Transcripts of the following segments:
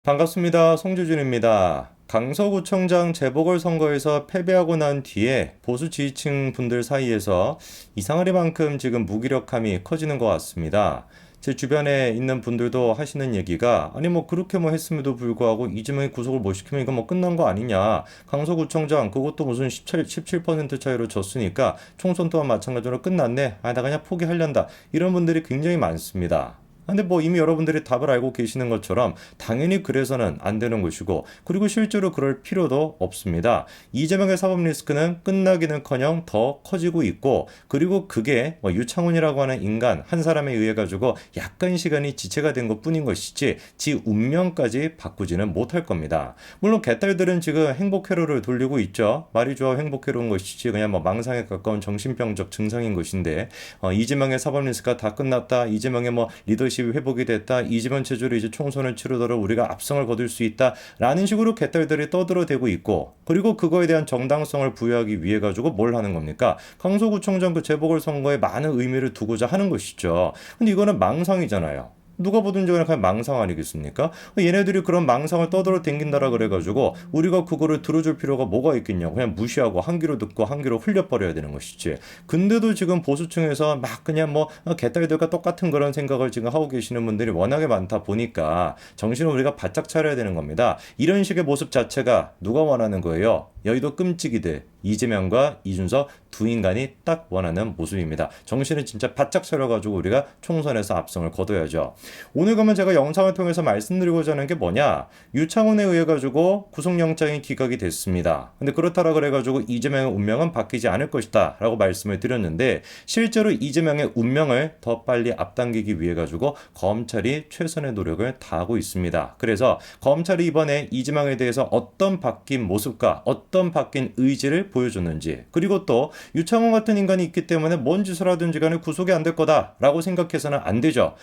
반갑습니다. 송주준입니다. 강서구청장 재보궐선거에서 패배하고 난 뒤에 보수 지지층 분들 사이에서 이상하리만큼 지금 무기력함이 커지는 것 같습니다. 제 주변에 있는 분들도 하시는 얘기가 아니 뭐 그렇게 뭐 했음에도 불구하고 이재명이 구속을 못 시키면 이거 뭐 끝난 거 아니냐. 강서구청장 그것도 무슨 17% 차이로 졌으니까 총선 또한 마찬가지로 끝났네. 아, 나 그냥 포기하련다. 이런 분들이 굉장히 많습니다. 근데 뭐 이미 여러분들이 답을 알고 계시는 것처럼 당연히 그래서는 안 되는 것이고, 그리고 실제로 그럴 필요도 없습니다. 이재명의 사법 리스크는 끝나기는커녕 더 커지고 있고, 그리고 그게 뭐 유창훈이라고 하는 인간 한 사람에 의해 가지고 약간 시간이 지체가 된 것뿐인 것이지 지 운명까지 바꾸지는 못할 겁니다. 물론 개딸들은 지금 행복 회로를 돌리고 있죠. 말이 좋아 행복 회로인 것이지 그냥 뭐 망상에 가까운 정신병적 증상인 것인데, 이재명의 사법 리스크가 다 끝났다, 이재명의 뭐 리더십이 회복이 됐다, 이재명 체제로 이제 총선을 치르도록 우리가 압승을 거둘 수 있다라는 식으로 개딸들이 떠들어대고 있고, 그리고 그거에 대한 정당성을 부여하기 위해 가지고 뭘 하는 겁니까? 강서구청장 그 재보궐선거에 많은 의미를 두고자 하는 것이죠. 근데 이거는 망상이잖아요. 누가 보든지 그냥 망상 아니겠습니까? 얘네들이 그런 망상을 떠들어 댕긴다라 그래가지고 우리가 그거를 들어줄 필요가 뭐가 있겠냐고 그냥 무시하고 한 귀로 듣고 한 귀로 흘려버려야 되는 것이지. 근데도 지금 보수층에서 막 그냥 뭐 개딸들과 똑같은 그런 생각을 지금 하고 계시는 분들이 워낙에 많다 보니까 정신을 우리가 바짝 차려야 되는 겁니다. 이런 식의 모습 자체가 누가 원하는 거예요? 여의도 끔찍이들 이재명과 이준석 두 인간이 딱 원하는 모습입니다. 정신을 진짜 바짝 차려가지고 우리가 총선에서 압승을 거둬야죠. 오늘 그러면 제가 영상을 통해서 말씀드리고자 하는 게 뭐냐, 유창훈에 의해 가지고 구속영장이 기각이 됐습니다. 근데 그렇다라 그래가지고 이재명의 운명은 바뀌지 않을 것이다 라고 말씀을 드렸는데, 실제로 이재명의 운명을 더 빨리 앞당기기 위해 가지고 검찰이 최선의 노력을 다하고 있습니다. 그래서 검찰이 이번에 이재명에 대해서 어떤 바뀐 모습과 어떤 바뀐 의지를 보여줬는지, 그리고 또 유창훈 같은 인간이 있기 때문에 뭔 짓을 하든지 간에 구속이 안 될 거다라고 생각해서는 안 되죠.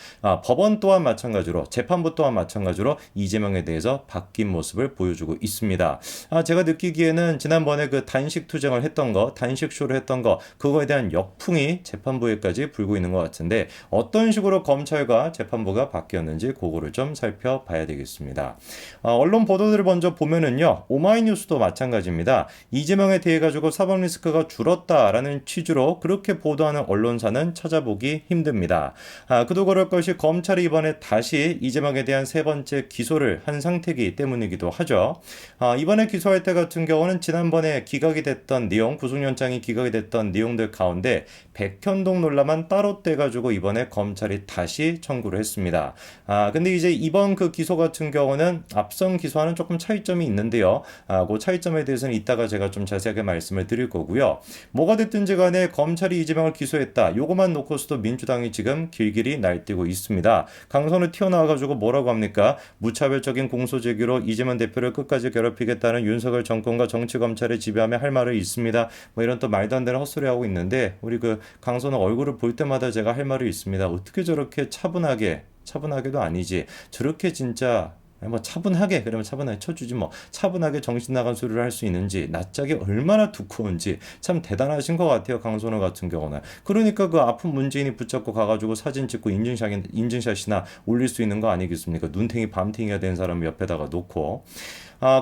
법원 또한 마찬가지로, 재판부 또한 마찬가지로 이재명에 대해서 바뀐 모습을 보여주고 있습니다. 제가 느끼기에는 지난번에 그 단식 투쟁을 했던 거, 단식 쇼를 했던 거, 그거에 대한 역풍이 재판부에까지 불고 있는 것 같은데, 어떤 식으로 검찰과 재판부가 바뀌었는지 그거를 좀 살펴봐야 되겠습니다. 언론 보도들을 먼저 보면은요, 오마이뉴스도 마찬가지입니다. 이재명에 대해 가지고 사법 리스크가 줄었다라는 취지로 그렇게 보도하는 언론사는 찾아보기 힘듭니다. 그도 그럴 것이 검찰이 이번에 다시 이재명에 대한 세 번째 기소를 한 상태이기 때문이기도 하죠. 이번에 기소할 때 같은 경우는 지난번에 기각이 됐던 내용, 구속영장이 기각이 됐던 내용들 가운데 백현동 논란만 따로 떼가지고 이번에 검찰이 다시 청구를 했습니다. 근데 이제 이번 그 기소 같은 경우는 앞선 기소와는 조금 차이점이 있는데요. 그 차이점에 대해서는 이따가 제가 좀 자세하게 말씀을 드릴 거고요. 뭐가 됐든지 간에 검찰이 이재명을 기소했다, 요것만 놓고서도 민주당이 지금 길길이 날뛰고 있습니다. 강선을 튀어나와가지고 뭐라고 합니까? 무차별적인 공소제기로 이재명 대표를 끝까지 괴롭히겠다는 윤석열 정권과 정치검찰의 지배함에 할 말을 있습니다. 뭐 이런 또 말도 안 되는 헛소리하고 있는데, 우리 그 강선호 얼굴을 볼 때마다 제가 할 말이 있습니다. 어떻게 저렇게 차분하게도 아니지, 저렇게 진짜 뭐 차분하게, 그러면 차분하게 쳐주지 뭐, 차분하게 정신 나간 소리를 할 수 있는지, 낯짝이 얼마나 두꺼운지 참 대단하신 것 같아요, 강선호 같은 경우는. 그러니까 그 아픈 문재인이 붙잡고 가가지고 사진 찍고 인증샷이나 올릴 수 있는 거 아니겠습니까? 눈탱이 밤탱이가 된 사람 옆에다가 놓고.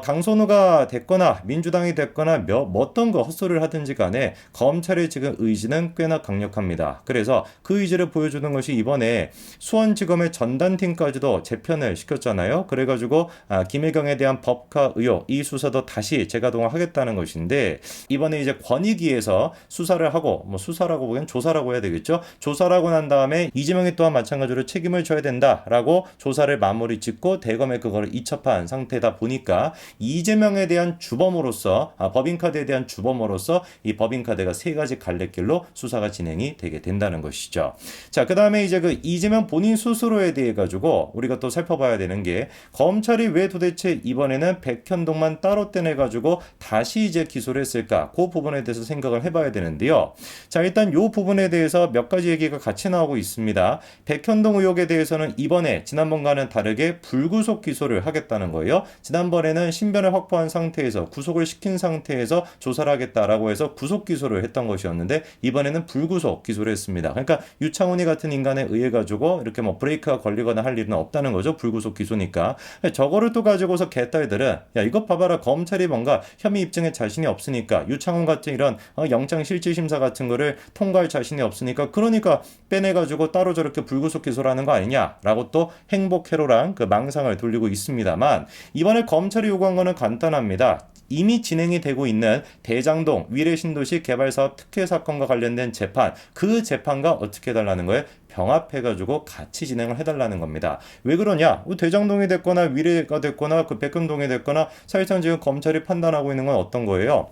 강선우가 됐거나 민주당이 됐거나 어떤 거 헛소리를 하든지 간에 검찰의 지금 의지는 꽤나 강력합니다. 그래서 그 의지를 보여주는 것이 이번에 수원지검의 전단팀까지도 재편을 시켰잖아요. 그래가지고 김혜경에 대한 법카 의혹, 이 수사도 다시 재가동을 하겠다는 것인데, 이번에 이제 권익위에서 수사를 하고, 뭐 수사라고 보기엔 조사라고 해야 되겠죠. 조사를 하고 난 다음에 이재명이 또한 마찬가지로 책임을 져야 된다라고 조사를 마무리 짓고 대검에 그거를 이첩한 상태다 보니까 이재명에 대한 주범으로서, 법인카드에 대한 주범으로서 이 법인카드가 세 가지 갈래길로 수사가 진행이 되게 된다는 것이죠. 자, 그 다음에 이제 그 이재명 본인 스스로에 대해 가지고 우리가 또 살펴봐야 되는 게, 검찰이 왜 도대체 이번에는 백현동만 따로 떼내 가지고 다시 이제 기소를 했을까? 그 부분에 대해서 생각을 해봐야 되는데요. 자, 일단 이 부분에 대해서 몇 가지 얘기가 같이 나오고 있습니다. 백현동 의혹에 대해서는 이번에 지난번과는 다르게 불구속 기소를 하겠다는 거예요. 지난번에 이번에는 신변을 확보한 상태에서 구속을 시킨 상태에서 조사를 하겠다라고 해서 구속 기소를 했던 것이었는데 이번에는 불구속 기소를 했습니다. 그러니까 유창훈이 같은 인간에 의해 가지고 이렇게 뭐 브레이크가 걸리거나 할 일은 없다는 거죠. 불구속 기소니까. 저거를 또 가지고서 개딸들은 야 이것 봐봐라 검찰이 뭔가 혐의 입증에 자신이 없으니까 유창훈 같은 이런 영장 실질 심사 같은 거를 통과할 자신이 없으니까 그러니까 빼내가지고 따로 저렇게 불구속 기소를 하는 거 아니냐라고 또 행복회로랑 그 망상을 돌리고 있습니다만 이번에 검찰이 요구한 거는 간단합니다. 이미 진행이 되고 있는 대장동 위례신도시 개발사업 특혜 사건과 관련된 재판, 그 재판과 어떻게 해달라는 거예요? 병합해가지고 같이 진행을 해달라는 겁니다. 왜 그러냐? 대장동이 됐거나 위례가 됐거나 그 백금동이 됐거나 사실상 지금 검찰이 판단하고 있는 건 어떤 거예요?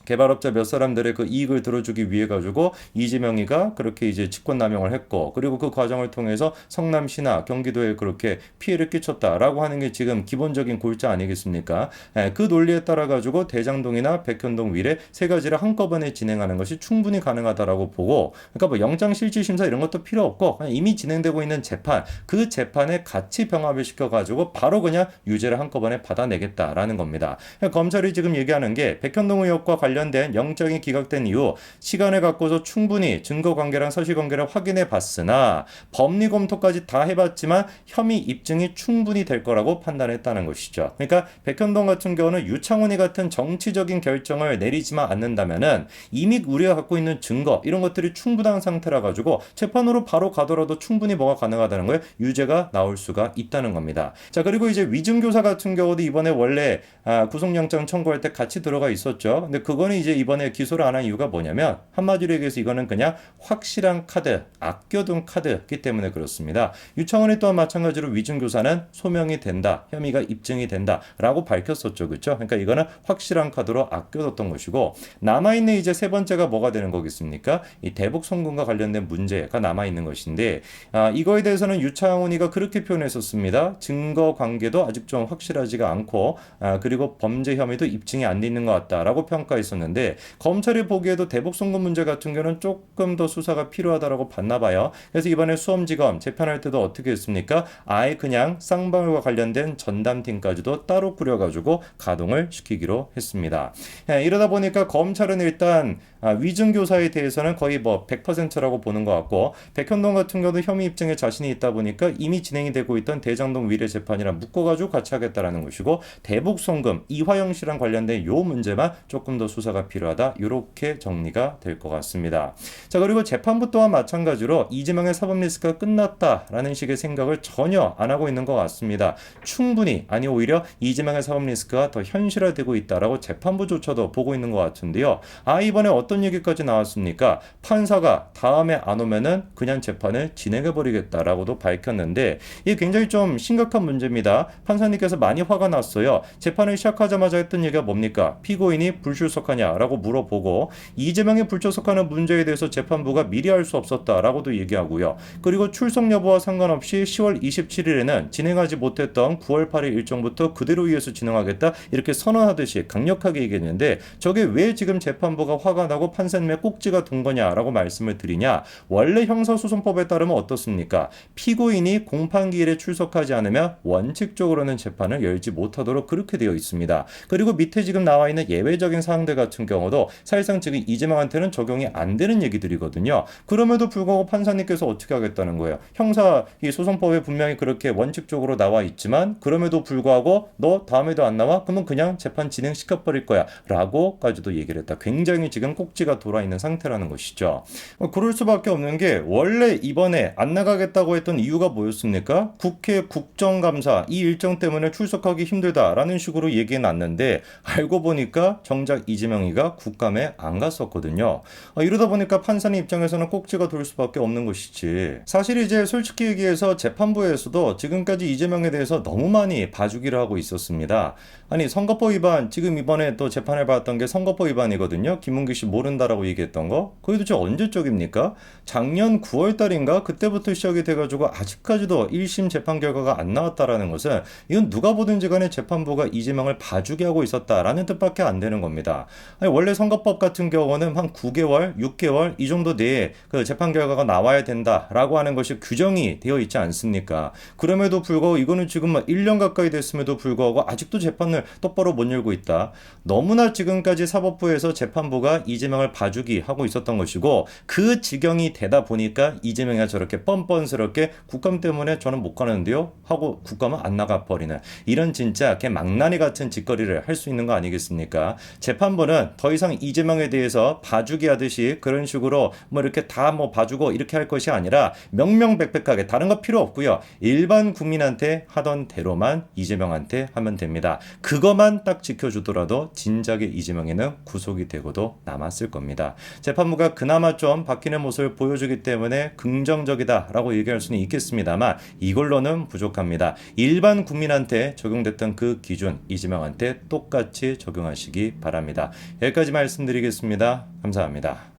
개발업자 몇 사람들의 그 이익을 들어주기 위해 가지고 이재명이가 그렇게 이제 직권남용을 했고 그리고 그 과정을 통해서 성남시나 경기도에 그렇게 피해를 끼쳤다라고 하는 게 지금 기본적인 골자 아니겠습니까? 그 논리에 따라 가지고 대장동이나 백현동 위례 세 가지를 한꺼번에 진행하는 것이 충분히 가능하다라고 보고 그러니까 뭐 영장 실질 심사 이런 것도 필요 없고 그냥 이미 진행되고 있는 재판 그 재판에 같이 병합을 시켜 가지고 바로 그냥 유죄를 한꺼번에 받아내겠다라는 겁니다. 검찰이 지금 얘기하는 게 백현동 의혹과 관련된 영장이 기각된 이후 시간을 갖고서 충분히 증거관계랑 사실관계를 확인해 봤으나 법리 검토까지 다 해봤지만 혐의 입증이 충분히 될 거라고 판단했다는 것이죠. 그러니까 백현동 같은 경우는 유창훈이 같은 정치적인 결정을 내리지만 않는다면은 이미 우리가 갖고 있는 증거 이런 것들이 충분한 상태라 가지고 재판으로 바로 가더라도 충분히 뭐가 가능하다는 거예요. 유죄가 나올 수가 있다는 겁니다. 자 그리고 이제 위증교사 같은 경우도 이번에 원래 구속영장 청구할 때 같이 들어가 있었죠. 근데 그거는 이제 이번에 기소를 안 한 이유가 뭐냐면 한마디로 얘기해서 이거는 그냥 확실한 카드, 아껴둔 카드이기 때문에 그렇습니다. 유창훈이 또한 마찬가지로 위증교사는 소명이 된다, 혐의가 입증이 된다라고 밝혔었죠, 그렇죠? 그러니까 이거는 확실한 카드로 아껴뒀던 것이고 남아있는 이제 세 번째가 뭐가 되는 거겠습니까? 이 대북 송금과 관련된 문제가 남아있는 것인데 이거에 대해서는 유창훈이가 그렇게 표현했었습니다. 증거 관계도 아직 좀 확실하지가 않고 그리고 범죄 혐의도 입증이 안 돼 있는 것 같다라고 평가했었는데 검찰이 보기에도 대북 송금 문제 같은 경우는 조금 더 수사가 필요하다라고 봤나 봐요. 그래서 이번에 수험지검 재판할 때도 어떻게 했습니까? 아예 그냥 쌍방울과 관련된 전담팀까지도 따로 꾸려가지고 가동을 시키기로 했습니다. 이러다 보니까 검찰은 일단 위증교사에 대해서는 거의 뭐 100%라고 보는 것 같고 백현동 같은 경우도 혐의 입증에 자신이 있다 보니까 이미 진행이 되고 있던 대장동 위례 재판이랑 묶어가지고 같이 하겠다라는 것이고 대북 송금 이화영 씨랑 관련된 요 문제만 조금 더 수사가 필요하다 이렇게 정리가 될 것 같습니다. 자 그리고 재판부 또한 마찬가지로 이재명의 사법 리스크가 끝났다라는 식의 생각을 전혀 안 하고 있는 것 같습니다. 충분히 아니 오히려 이재명의 사법 리스크가 더 현실화되고 있다라고 재판부조차도 보고 있는 것 같은데요. 이번에 어떤 얘기까지 나왔습니까? 판사가 다음에 안 오면은 그냥 재판을 진행해버리겠다라고도 밝혔는데 이게 굉장히 좀 심각한 문제입니다. 판사님께서 많이 화가 났어요. 재판을 시작하자마자 했던 얘기가 뭡니까? 피고인이 불출석하냐라고 물어보고 이재명이 불출석하는 문제에 대해서 재판부가 미리 알 수 없었다라고도 얘기하고요. 그리고 출석 여부와 상관없이 10월 27일에는 진행하지 못했던 9월 8일 일정부터 그대로 이어서 진행하겠다 이렇게 선언하듯이 강력하게 얘기했는데 저게 왜 지금 재판부가 화가 나고 판사님의 꼭지가 돈 거냐라고 말씀을 드리냐. 원래 형사소송법에 따르면 어떻습니까? 피고인이 공판기일에 출석하지 않으면 원칙적으로는 재판을 열지 못하도록 그렇게 되어 있습니다. 그리고 밑에 지금 나와 있는 예외적인 사항들 같은 경우도 사실상 지금 이재명한테는 적용이 안 되는 얘기들이거든요. 그럼에도 불구하고 판사님께서 어떻게 하겠다는 거예요? 형사 이 소송법에 분명히 그렇게 원칙적으로 나와 있지만 그럼에도 불구하고 너 다음에도 안 나와? 그러면 그냥 재판 진행시켜버릴 거야 라고까지도 얘기를 했다. 굉장히 지금 꼭지가 돌아 있는 상태라는 것이죠. 그럴 수밖에 없는 게 원래 이번에 안 나가겠다고 했던 이유가 뭐였습니까? 국회 국정감사 이 일정 때문에 출석하기 힘들다라는 식으로 얘기해 놨는데 알고 보니까 정작 이재명이가 국감에 안 갔었거든요. 이러다 보니까 판사님 입장에서는 꼭지가 돌 수밖에 없는 것이지. 사실 이제 솔직히 얘기해서 재판부에서도 지금까지 이재명에 대해서 너무 많이 봐주기를 하고 있었습니다. 아니 선거법 위반 지금 이번에 또 재판을 받았던 게 선거법 위반이거든요. 김문기 씨 모른다라고 얘기했던 거? 그게 도대체 언제 쪽입니까? 작년 9월 달인가? 그때부터 시작이 돼가지고 아직까지도 1심 재판 결과가 안 나왔다라는 것은 이건 누가 보든지 간에 재판부가 이재명을 봐주게 하고 있었다라는 뜻밖에 안 되는 겁니다. 아니, 원래 선거법 같은 경우는 한 9개월, 6개월 이 정도 내에 그 재판 결과가 나와야 된다라고 하는 것이 규정이 되어 있지 않습니까? 그럼에도 불구하고 이거는 지금 막 1년 가까이 됐음에도 불구하고 아직도 재판을 똑바로 못 열고 있다. 너무나 지금까지 사법부에서 재판부가 이재명을 봐주기 하고 있었던 것이고 그 지경이 되다 보니까 이재명이 저렇게 뻔뻔스럽게 국감 때문에 저는 못 가는데요 하고 국감은 안 나가 버리는 이런 진짜 개망나니 같은 짓거리를 할 수 있는 거 아니겠습니까? 재판부는 더 이상 이재명에 대해서 봐주기 하듯이 그런 식으로 뭐 이렇게 다 뭐 봐주고 이렇게 할 것이 아니라 명명백백하게 다른 거 필요 없고요. 일반 국민한테 하던 대로만 이재명한테 하면 됩니다. 그것만 딱 지켜주더라도 진작에 이재명에는 구속이 되고도 남았을 겁니다. 재판부가 그나마 좀 바뀌는 모습을 보여주기 때문에 긍정적이다라고 얘기할 수는 있겠습니다만 이걸로는 부족합니다. 일반 국민한테 적용됐던 그 기준 이재명한테 똑같이 적용하시기 바랍니다. 여기까지 말씀드리겠습니다. 감사합니다.